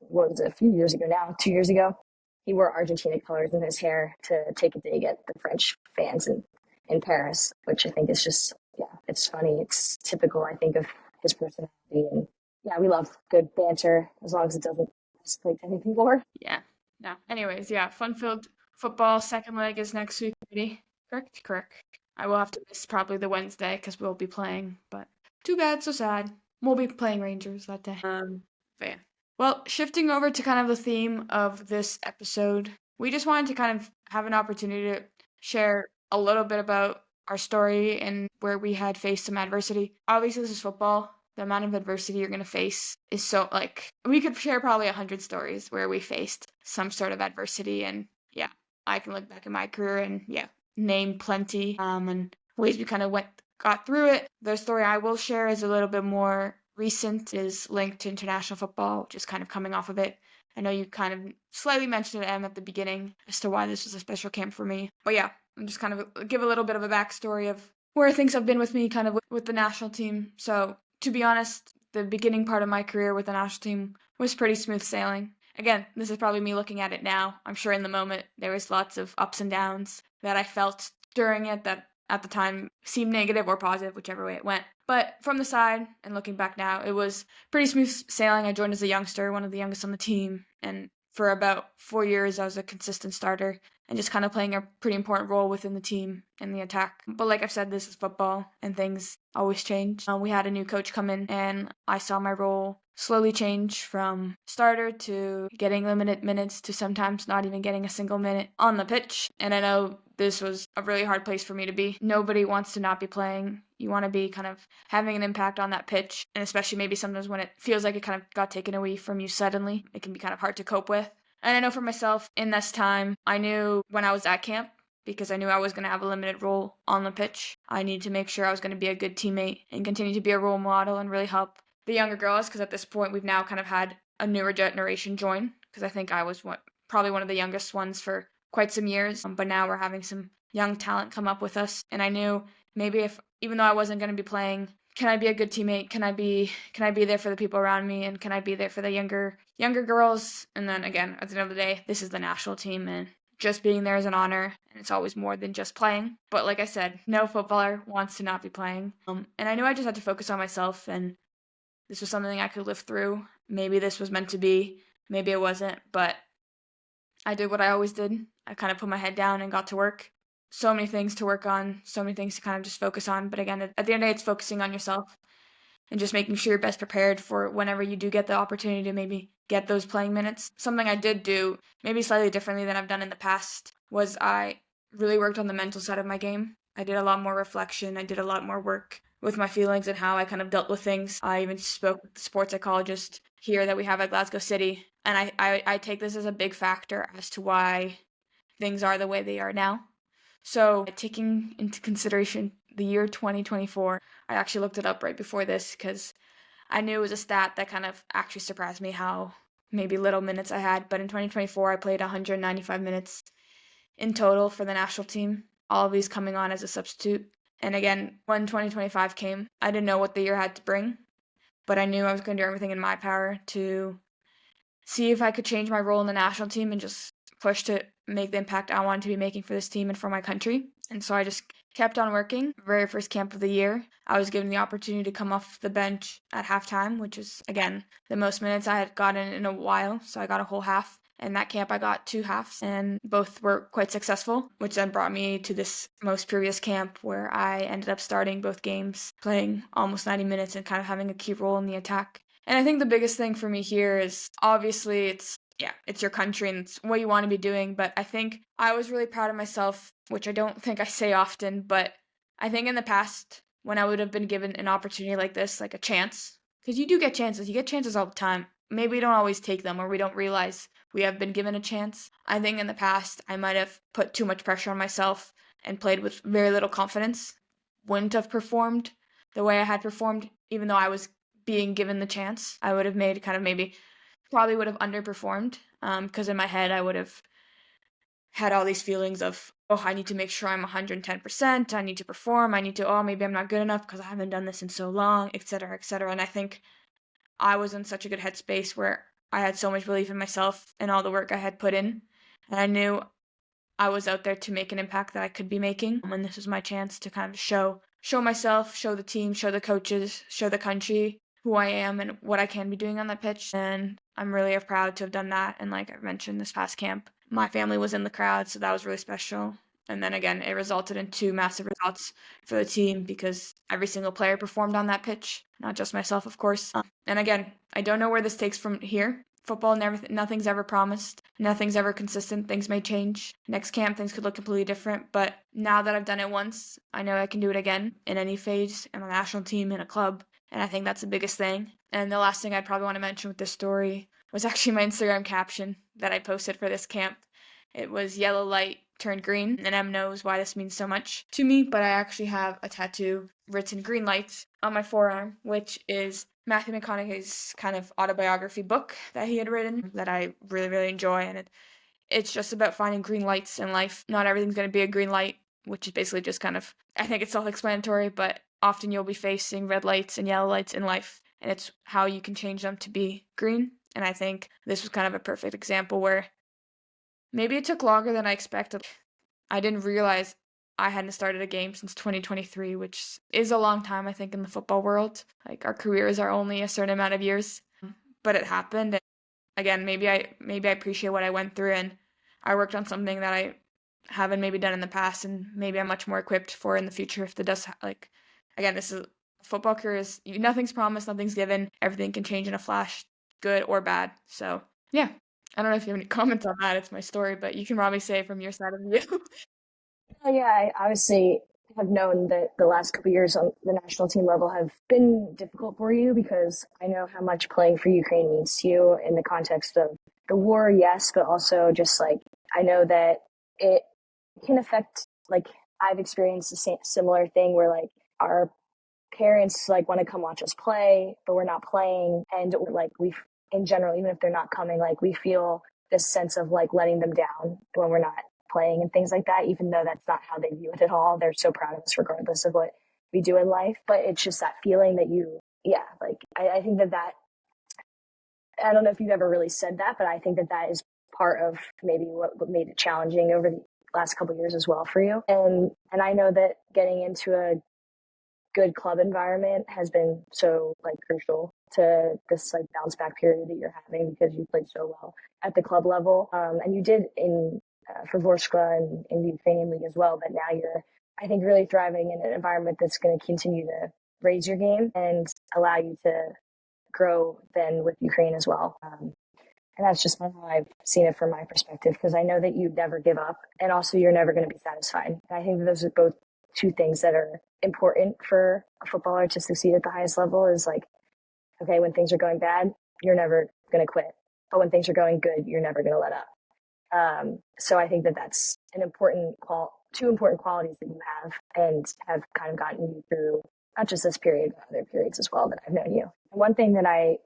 what was it, a few years ago now, 2 years ago, he wore Argentina colors in his hair to take a dig at the French fans in Paris, which I think is just, yeah, it's funny. It's typical, I think, of his personality. And yeah, we love good banter as long as it doesn't escalate to anything more. Yeah. No. Anyways, yeah, fun-filled football. Second leg is next week. Ready? Correct? Correct. I will have to miss probably the Wednesday because we'll be playing, but too bad, so sad. We'll be playing Rangers that day. But yeah. Well, shifting over to kind of the theme of this episode, we just wanted to kind of have an opportunity to share a little bit about our story and where we had faced some adversity. Obviously, this is football. The amount of adversity you're going to face is so, like, we could share probably 100 stories where we faced some sort of adversity. And yeah, I can look back at my career and yeah, name plenty and ways we kind of got through it. The story I will share is a little bit more recent, is linked to international football, just kind of coming off of it. I know you kind of slightly mentioned it, Em, at the beginning as to why this was a special camp for me. But yeah, I'm just kind of give a little bit of a backstory of where things have been with me kind of with the national team. So to be honest, the beginning part of my career with the national team was pretty smooth sailing. Again, this is probably me looking at it now. I'm sure in the moment there was lots of ups and downs that I felt during it that at the time seemed negative or positive, whichever way it went. But from the side and looking back now, it was pretty smooth sailing. I joined as a youngster, one of the youngest on the team, and for about 4 years I was a consistent starter and just kind of playing a pretty important role within the team in the attack. But like I've said, this is football and things always change. We had a new coach come in and I saw my role slowly change from starter to getting limited minutes to sometimes not even getting a single minute on the pitch. And I know this was a really hard place for me to be. Nobody wants to not be playing. You want to be kind of having an impact on that pitch, and especially maybe sometimes when it feels like it kind of got taken away from you suddenly, it can be kind of hard to cope with. And I know for myself in this time, I knew when I was at camp, because I knew I was going to have a limited role on the pitch, I needed to make sure I was going to be a good teammate and continue to be a role model and really help the younger girls, because at this point we've now kind of had a newer generation join, because I think I was probably one of the youngest ones for quite some years, but now we're having some young talent come up with us, and I knew maybe if, even though I wasn't going to be playing, can I be a good teammate? Can I be there for the people around me, and can I be there for the younger girls? And then again, at the end of the day, this is the national team, and just being there is an honor, and it's always more than just playing. But like I said, no footballer wants to not be playing. And I knew I just had to focus on myself, and this was something I could live through. Maybe this was meant to be, maybe it wasn't, but I did what I always did. I kind of put my head down and got to work. So many things to work on, so many things to kind of just focus on. But again, at the end of the day, it's focusing on yourself and just making sure you're best prepared for whenever you do get the opportunity to maybe get those playing minutes. Something I did do, maybe slightly differently than I've done in the past, was I really worked on the mental side of my game. I did a lot more reflection. I did a lot more work with my feelings and how I kind of dealt with things. I even spoke with the sports psychologist here that we have at Glasgow City. And I take this as a big factor as to why things are the way they are now. So, taking into consideration the year 2024, I actually looked it up right before this because I knew it was a stat that kind of actually surprised me how maybe little minutes I had. But in 2024, I played 195 minutes in total for the national team, all of these coming on as a substitute. And again, when 2025 came, I didn't know what the year had to bring, but I knew I was going to do everything in my power to see if I could change my role in the national team and just push to make the impact I wanted to be making for this team and for my country. And so I just kept on working. Very first camp of the year, I was given the opportunity to come off the bench at halftime, which is, again, the most minutes I had gotten in a while. So I got a whole half. In that camp, I got 2 halves, and both were quite successful, which then brought me to this most previous camp where I ended up starting both games, playing almost 90 minutes and kind of having a key role in the attack. And I think the biggest thing for me here is obviously it's your country and it's what you want to be doing. But I think I was really proud of myself, which I don't think I say often, but I think in the past when I would have been given an opportunity like this, like a chance, because you do get chances, you get chances all the time. maybe we don't always take them or we don't realize we have been given a chance. I think in the past I might have put too much pressure on myself and played with very little confidence. Wouldn't have performed the way I had performed, even though I was being given the chance. I would have made kind of maybe probably would have underperformed because in my head I would have had all these feelings of, oh, I need to make sure I'm 110%. I need to perform. I need to, oh, maybe I'm not good enough because I haven't done this in so long, et cetera, et cetera. And I think I was in such a good headspace where I had so much belief in myself and all the work I had put in. And I knew I was out there to make an impact that I could be making. And this was my chance to kind of show myself, show the team, show the coaches, show the country who I am and what I can be doing on that pitch. And I'm really proud to have done that. And like I mentioned this past camp, my family was in the crowd, so that was really special. And then again, it resulted in 2 massive results for the team because every single player performed on that pitch, not just myself, of course. And again, I don't know where this takes from here. Football, nothing's ever promised. Nothing's ever consistent. Things may change. Next camp, things could look completely different. But now that I've done it once, I know I can do it again in any phase, in a national team, in a club. And I think that's the biggest thing. And the last thing I'd probably want to mention with this story was actually my Instagram caption that I posted for this camp. It was yellow light turned green, and Em knows why this means so much to me, but I actually have a tattoo written green lights on my forearm, which is Matthew McConaughey's kind of autobiography book that he had written that I really, really enjoy. And it's just about finding green lights in life. Not everything's going to be a green light, which is basically just kind of, I think it's self-explanatory, but often you'll be facing red lights and yellow lights in life, and it's how you can change them to be green. And I think this was kind of a perfect example where maybe it took longer than I expected. I didn't realize I hadn't started a game since 2023, which is a long time, I think, in the football world. Like, our careers are only a certain amount of years, but it happened. And again, maybe I appreciate what I went through, and I worked on something that I haven't maybe done in the past, and maybe I'm much more equipped for in the future if it does. Like, again, this is football career is nothing's promised, nothing's given. Everything can change in a flash, good or bad. So yeah, I don't know if you have any comments on that. It's my story, but you can probably say from your side of the view. Oh, yeah, I obviously have known that the last couple of years on the national team level have been difficult for you because I know how much playing for Ukraine means to you in the context of the war, yes, but also just like I know that it can affect, like, I've experienced the same similar thing where like our parents like want to come watch us play, but we're not playing, and like we in general, even if they're not coming, like we feel this sense of like letting them down when we're not playing and things like that, even though that's not how they view it at all. They're so proud of us regardless of what we do in life. But it's just that feeling that yeah, like I think that I don't know if you've ever really said that, but I think that is part of maybe what made it challenging over the last couple of years as well for you. And I know that getting into a good club environment has been so like crucial to this like bounce back period that you're having because you played so well at the club level. And you did in for Vorskla and in the Ukrainian league as well. But now you're, I think, really thriving in an environment that's going to continue to raise your game and allow you to grow then with Ukraine as well. And that's just how I've seen it from my perspective because I know that you never give up and also you're never going to be satisfied. And I think that those are both two things that are important for a footballer to succeed at the highest level is like, okay, when things are going bad, you're never going to quit. But when things are going good, you're never going to let up. So I think that that's two important qualities that you have and have kind of gotten you through not just this period, but other periods as well that I've known you. And one thing that I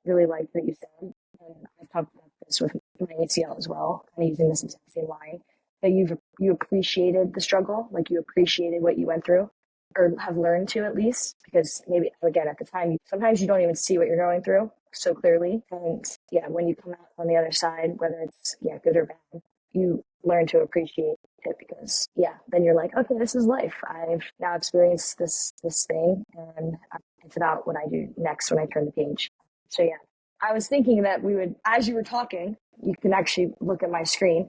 really liked that you said, and I've talked about this with my ACL as well, kind of using this exact same line, that you appreciated the struggle, like you appreciated what you went through, or have learned to at least, because maybe again at the time sometimes you don't even see what you're going through so clearly, and yeah, when you come out on the other side, whether it's good or bad, you learn to appreciate it because yeah, then you're like, okay, this is life. I've now experienced this thing, and it's about what I do next when I turn the page. So yeah, I was thinking that we would, as you were talking, you can actually look at my screen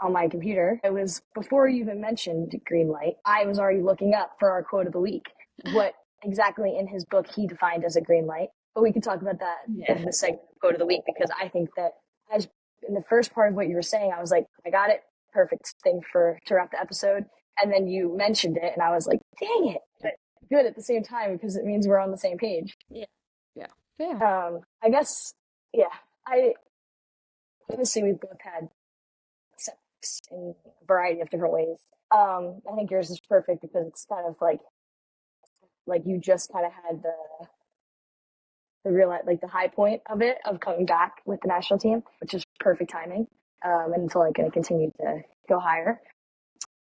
on my computer. It was before you even mentioned green light. I was already looking up for our quote of the week, what exactly in his book he defined as a green light. But we could talk about that in the segment of quote of the week because I think that as in the first part of what you were saying, I was like, I got it. Perfect thing to wrap the episode. And then you mentioned it and I was like, dang it. But good at the same time because it means we're on the same page. Yeah. Yeah. Yeah. I guess, yeah, I obviously we've both had setbacks in a variety of different ways. I think yours is perfect because it's kind of like you just kind of had the real like the high point of it of coming back with the national team, which is perfect timing. And it's only going to continue to go higher.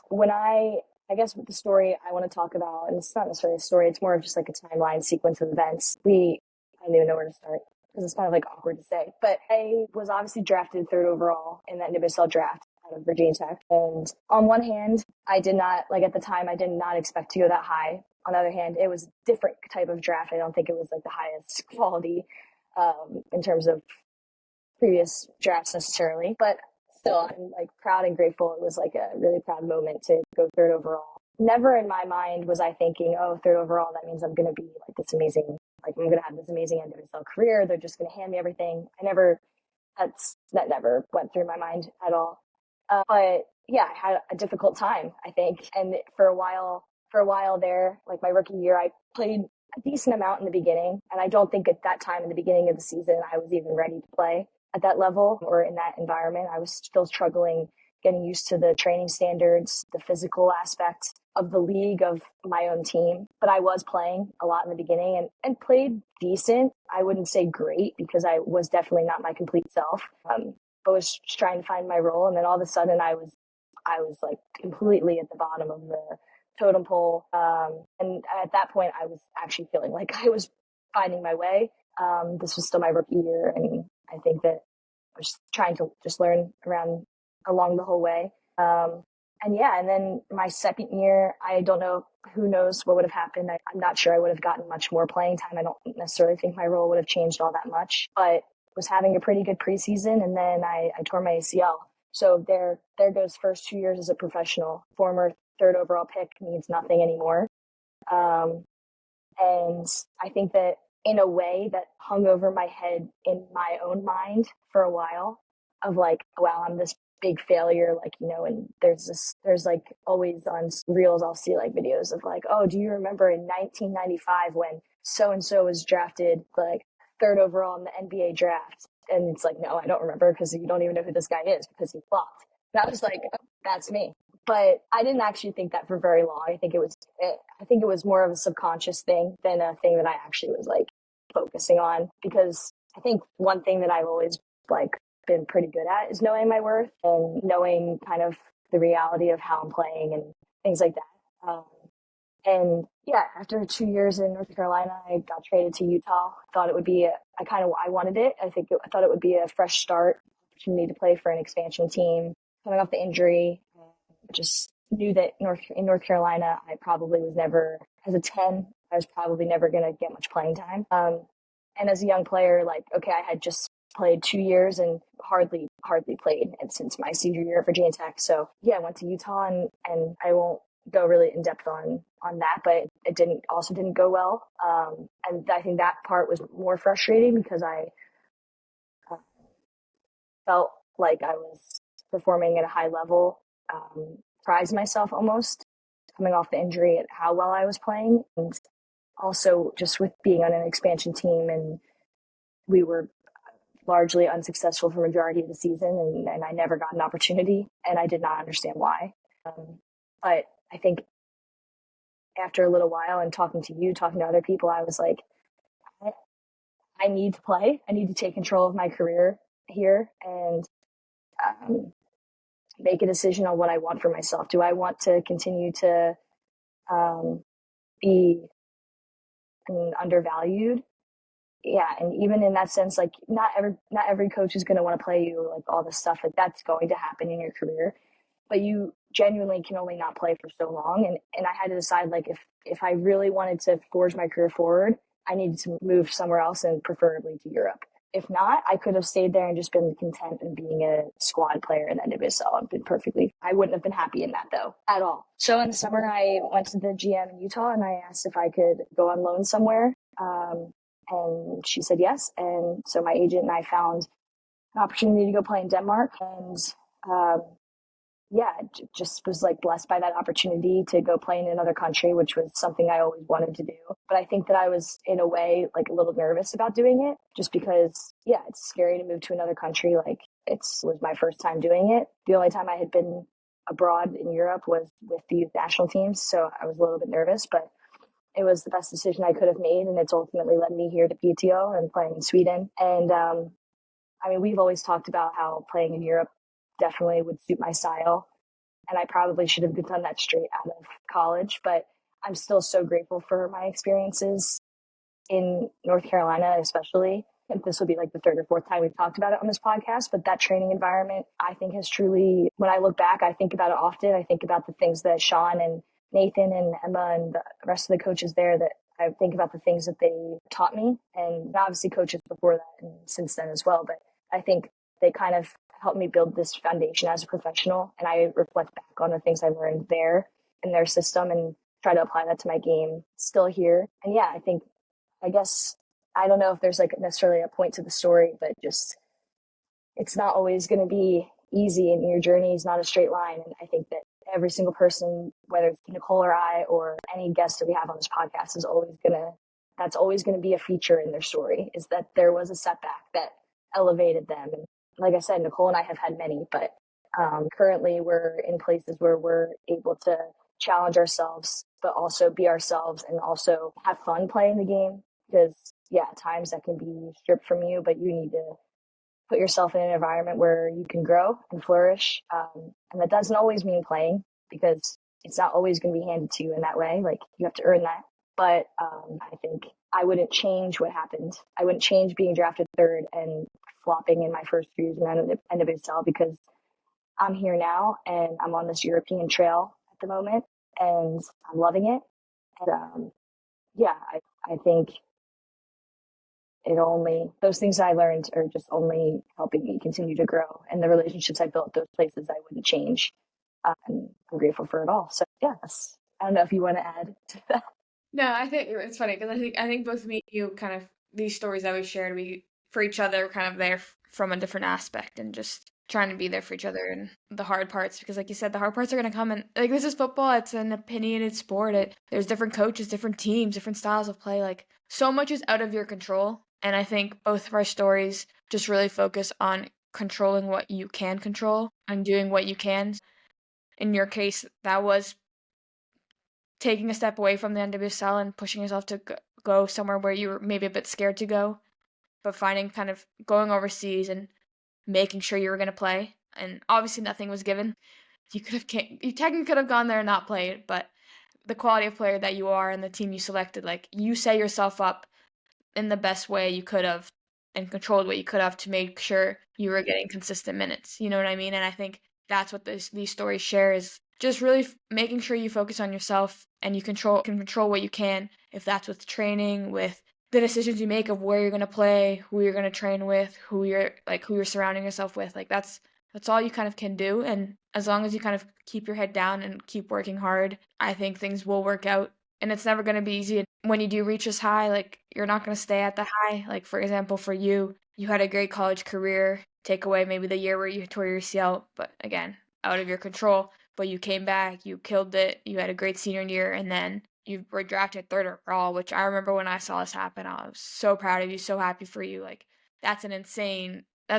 When I guess with the story I want to talk about, and it's not necessarily a story, it's more of just like a timeline sequence of events. I don't even know where to start because it's kind of like awkward to say, but I was obviously drafted third overall in that NWSL draft out of Virginia Tech. And on one hand, I did not, like at the time, I did not expect to go that high. On the other hand, it was a different type of draft. I don't think it was like the highest quality in terms of previous drafts necessarily, but still, I'm like proud and grateful. It was like a really proud moment to go third overall. Never in my mind was I thinking, oh, third overall, that means I'm going to be like this amazing, like I'm going to have this amazing NWSL career. They're just going to hand me everything. That never went through my mind at all. But yeah, I had a difficult time, I think. And for a while there, like my rookie year, I played a decent amount in the beginning. And I don't think at that time in the beginning of the season, I was even ready to play at that level or in that environment. I was still struggling getting used to the training standards, the physical aspect of the league, of my own team. But I was playing a lot in the beginning and played decent. I wouldn't say great because I was definitely not my complete self. But was just trying to find my role. And then all of a sudden I was like completely at the bottom of the totem pole. And at that point I was actually feeling like I was finding my way. This was still my rookie year. And I think that I was trying to just learn around along the whole way. And yeah, and then my second year, I don't know, who knows what would have happened. I'm not sure I would have gotten much more playing time. I don't necessarily think my role would have changed all that much, but was having a pretty good preseason. And then I tore my ACL. So there goes first 2 years as a professional. Former third overall pick means nothing anymore. Um, and I think that in a way that hung over my head in my own mind for a while of like, wow, I'm this big failure. Like, and there's like always on reels, I'll see like videos of like, oh, do you remember in 1995 when so-and-so was drafted like third overall in the NBA draft? And it's like, no, I don't remember because you don't even know who this guy is because he flopped. And I was like, oh, that's me. But I didn't actually think that for very long. I think it was more of a subconscious thing than a thing that I actually was like focusing on, because I think one thing that I've always like been pretty good at is knowing my worth and knowing kind of the reality of how I'm playing and things like that. And yeah, after 2 years in North Carolina, I got traded to Utah. Thought it would be I wanted it. I thought it would be a fresh start, opportunity to play for an expansion team coming off the injury. Just knew that in North Carolina, I probably was never, as a 10, I was probably never going to get much playing time. And as a young player, like, okay, I had just played 2 years and hardly played since my senior year at Virginia Tech. So yeah, I went to Utah, and I won't go really in depth on that, but it didn't go well. And I think that part was more frustrating because I uh, felt like I was performing at a high level, prized myself almost coming off the injury at how well I was playing. And also just with being on an expansion team, and we were largely unsuccessful for majority of the season, and I never got an opportunity, and I did not understand why. But I think after a little while and talking to you, talking to other people, I was like, I need to play. I need to take control of my career here and um, make a decision on what I want for myself. Do I want to continue to um, be undervalued? Yeah, and even in that sense, like not every coach is going to want to play you, like all this stuff, like that's going to happen in your career, but you genuinely can only not play for so long. And I had to decide, like, if I really wanted to forge my career forward, I needed to move somewhere else, and preferably to Europe. If not, I could have stayed there and just been content in being a squad player in the NWSL. I've been perfectly, I wouldn't have been happy in that though at all. So in the summer, I went to the GM in Utah and I asked if I could go on loan somewhere. And she said yes. And so my agent and I found an opportunity to go play in Denmark. And um, yeah, just was like blessed by that opportunity to go play in another country, which was something I always wanted to do. But I think that I was in a way like a little nervous about doing it just because, yeah, it's scary to move to another country. Like was my first time doing it. The only time I had been abroad in Europe was with the youth national teams. So I was a little bit nervous, but it was the best decision I could have made. And it's ultimately led me here to PTO and playing in Sweden. And, I mean, we've always talked about how playing in Europe definitely would suit my style. And I probably should have done that straight out of college, but I'm still so grateful for my experiences in North Carolina, especially. And this will be like the third or fourth time we've talked about it on this podcast, but that training environment, I think has truly, when I look back, I think about it often. I think about the things that Sean and Nathan and Emma and the rest of the coaches there, that I think about the things that they taught me, and obviously coaches before that and since then as well. But I think they kind of helped me build this foundation as a professional. And I reflect back on the things I learned there in their system and try to apply that to my game still here. And yeah, I guess I don't know if there's like necessarily a point to the story, but just it's not always going to be easy, and your journey is not a straight line. And I think that every single person, whether it's Nicole or I or any guest that we have on this podcast, that's always going to be a feature in their story, is that there was a setback that elevated them. And like I said, Nicole and I have had many, but currently we're in places where we're able to challenge ourselves, but also be ourselves and also have fun playing the game. Because yeah, at times that can be stripped from you, but you need to put yourself in an environment where you can grow and flourish. And that doesn't always mean playing, because it's not always going to be handed to you in that way. Like you have to earn that. But I think I wouldn't change what happened. I wouldn't change being drafted third and flopping in my first 3 years in the NWSL, because I'm here now and I'm on this European trail at the moment and I'm loving it. And yeah, I think those things I learned are just only helping me continue to grow, and the relationships I built those places I wouldn't change. And I'm grateful for it all. So yeah, I don't know if you want to add to that. No, I think it's funny because I think both me and you kind of these stories that we shared, we for each other kind of there from a different aspect and just trying to be there for each other and the hard parts, because like you said, the hard parts are going to come, and like this is football, it's an opinionated sport. There's different coaches, different teams, different styles of play, like so much is out of your control. And I think both of our stories just really focus on controlling what you can control and doing what you can. In your case, that was taking a step away from the NWSL and pushing yourself to go somewhere where you were maybe a bit scared to go, but finding kind of going overseas and making sure you were going to play. And obviously, nothing was given. You technically could have gone there and not played, but the quality of player that you are and the team you selected, like you set yourself up in the best way you could have and controlled what you could have to make sure you were getting consistent minutes. You know what I mean? And I think that's what these stories share, is just really making sure you focus on yourself and you can control what you can, if that's with training, with the decisions you make of where you're going to play, who you're going to train with, who you're surrounding yourself with. Like that's all you kind of can do. And as long as you kind of keep your head down and keep working hard, I think things will work out. And it's never going to be easy. When you do reach this high, like you're not going to stay at the high. Like for example, for you, you had a great college career. Take away maybe the year where you tore your ACL, but again, out of your control. But you came back, you killed it. You had a great senior year, and then you were drafted third overall, which I remember when I saw this happen, I was so proud of you, so happy for you. Like that's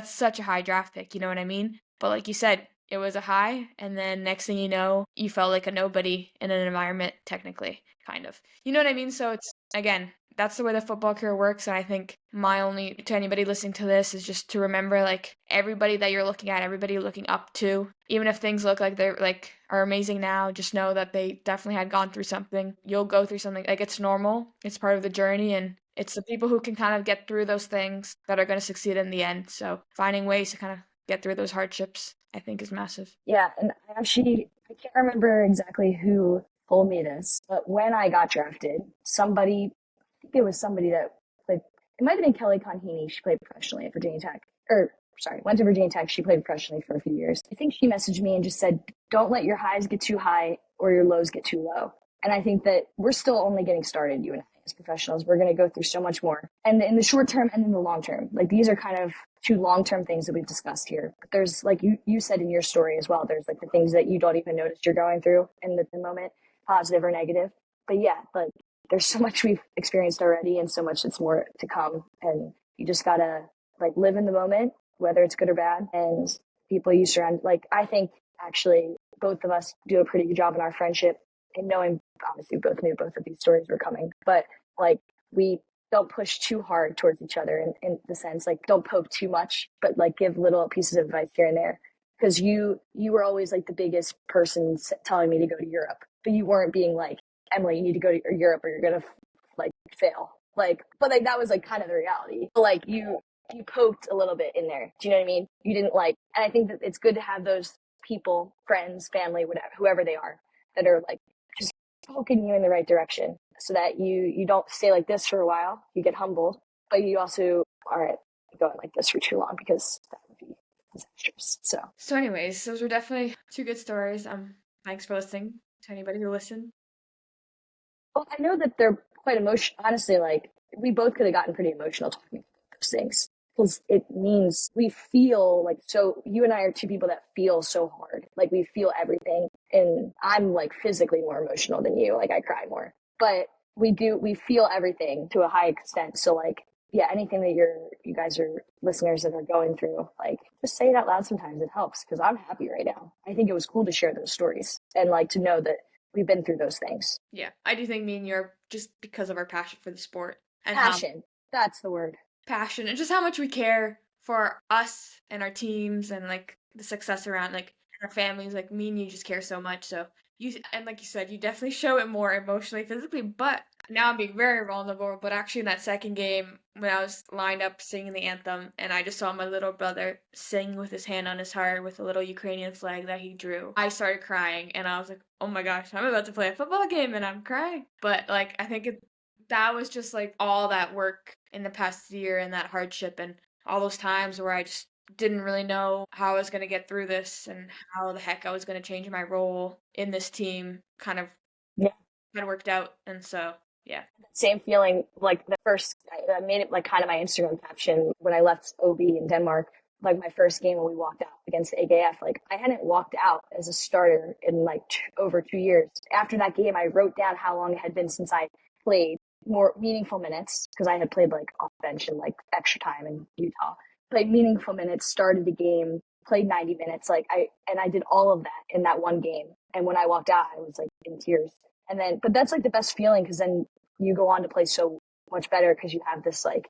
such a high draft pick, you know what I mean? But like you said, it was a high, and then next thing you know, you felt like a nobody in an environment, technically, kind of. You know what I mean? So it's, again, that's the way the football career works. And I think my only to anybody listening to this is just to remember, like, everybody that you're looking at, everybody you're looking up to, even if things look like they're like are amazing now, just know that they definitely had gone through something. You'll go through something. Like, it's normal, it's part of the journey, and it's the people who can kind of get through those things that are going to succeed in the end. So finding ways to kind of get through those hardships, I think, is massive. Yeah, and I can't remember exactly who told me this, but when I got drafted, I think it was somebody that played, it might have been Kelly Conheeney. She played professionally at Virginia Tech. Or, sorry, went to Virginia Tech. She played professionally for a few years. I think she messaged me and just said, don't let your highs get too high or your lows get too low. And I think that we're still only getting started, you and I. as professionals. We're going to go through so much more. And in the short term and in the long term, like these are kind of two long-term things that we've discussed here. But there's like you said in your story as well, there's like the things that you don't even notice you're going through in the moment, positive or negative. But yeah, like there's so much we've experienced already and so much that's more to come. And you just gotta like live in the moment, whether it's good or bad. And people you surround, like I think actually both of us do a pretty good job in our friendship and knowing, obviously we both knew both of these stories were coming, but like we don't push too hard towards each other in the sense like don't poke too much, but like give little pieces of advice here and there. Because you were always like the biggest person telling me to go to Europe, but you weren't being like, Emily, you need to go to Europe or you're gonna like fail. Like, but like that was like kind of the reality. But, like you poked a little bit in there. Do you know what I mean? You didn't like, and I think that it's good to have those people, friends, family, whatever, whoever they are, that are like just poking you in the right direction, so that you don't stay like this for a while. You get humbled, but you also aren't going like this for too long because that would be disastrous. So, anyways, those were definitely two good stories. Thanks for listening to anybody who listened. Well, I know that they're quite emotional. Honestly, like we both could have gotten pretty emotional talking about those things because it means we feel like so. You and I are two people that feel so hard. Like we feel everything, and I'm like physically more emotional than you. Like I cry more, but we feel everything to a high extent. So like yeah, anything that you guys are listeners that are going through, like just say it out loud sometimes. It helps because I'm happy right now. I think it was cool to share those stories and like to know that we've been through those things. Yeah, I do think me and you are just because of our passion for the sport and how Passion. That's the word. passion and just how much we care for us and our teams and like the success around like our families. Like me and you just care so much. So you and like you said, you definitely show it more emotionally, physically. But now I'm being very vulnerable. But actually, in that second game, when I was lined up singing the anthem, and I just saw my little brother sing with his hand on his heart with a little Ukrainian flag that he drew, I started crying, and I was like, "Oh my gosh, I'm about to play a football game, and I'm crying." But like, I think that was just like all that work in the past year and that hardship and all those times where I just didn't really know how I was going to get through this and how the heck I was going to change my role in this team kind of Yeah. had worked out. And so, yeah. Same feeling like the first, I made it like kind of my Instagram caption when I left OB in Denmark, like my first game when we walked out against AGF. Like I hadn't walked out as a starter in like over 2 years. After that game, I wrote down how long it had been since I played more meaningful minutes because I had played like off bench and like extra time in Utah. Played meaningful minutes, started the game, played 90 minutes. I did all of that in that one game. And when I walked out, I was like in tears. And then, but that's like the best feeling because then you go on to play so much better because you have this like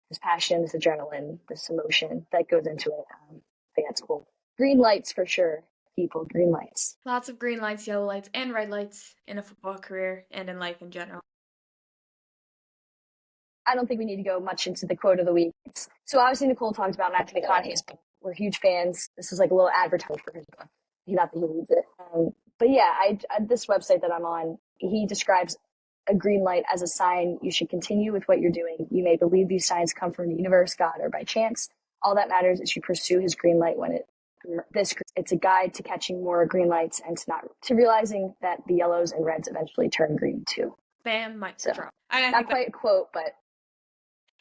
this passion, this adrenaline, this emotion that goes into it. I think that's cool. Green lights for sure, people. Green lights. Lots of green lights, yellow lights, and red lights in a football career and in life in general. I don't think we need to go much into the quote of the week. So obviously Nicole talked about Matthew McConaughey's book. We're huge fans. This is like a little advertisement for his book. Not that he reads it. But yeah, this website that I'm on, he describes a green light as a sign you should continue with what you're doing. You may believe these signs come from the universe, God, or by chance. All that matters is you pursue his green light when it's a guide to catching more green lights and to realizing that the yellows and reds eventually turn green too. Bam, mic So drop. And I not think quite a quote, but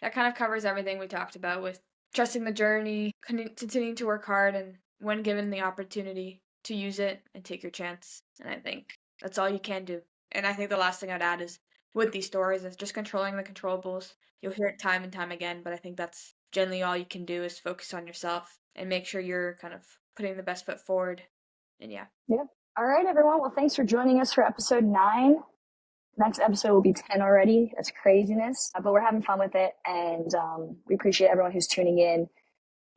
that kind of covers everything we talked about with trusting the journey, continuing to work hard, and when given the opportunity to use it and take your chance. And I think that's all you can do. And I think the last thing I'd add is with these stories is just controlling the controllables. You'll hear it time and time again, but I think that's generally all you can do is focus on yourself and make sure you're kind of putting the best foot forward. And yeah. yeah. All right, everyone. Well, thanks for joining us for episode 9. Next episode will be 10 already. That's craziness. But we're having fun with it. And we appreciate everyone who's tuning in.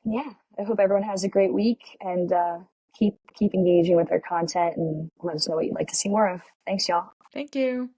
And yeah, I hope everyone has a great week and keep engaging with our content and let us know what you'd like to see more of. Thanks, y'all. Thank you.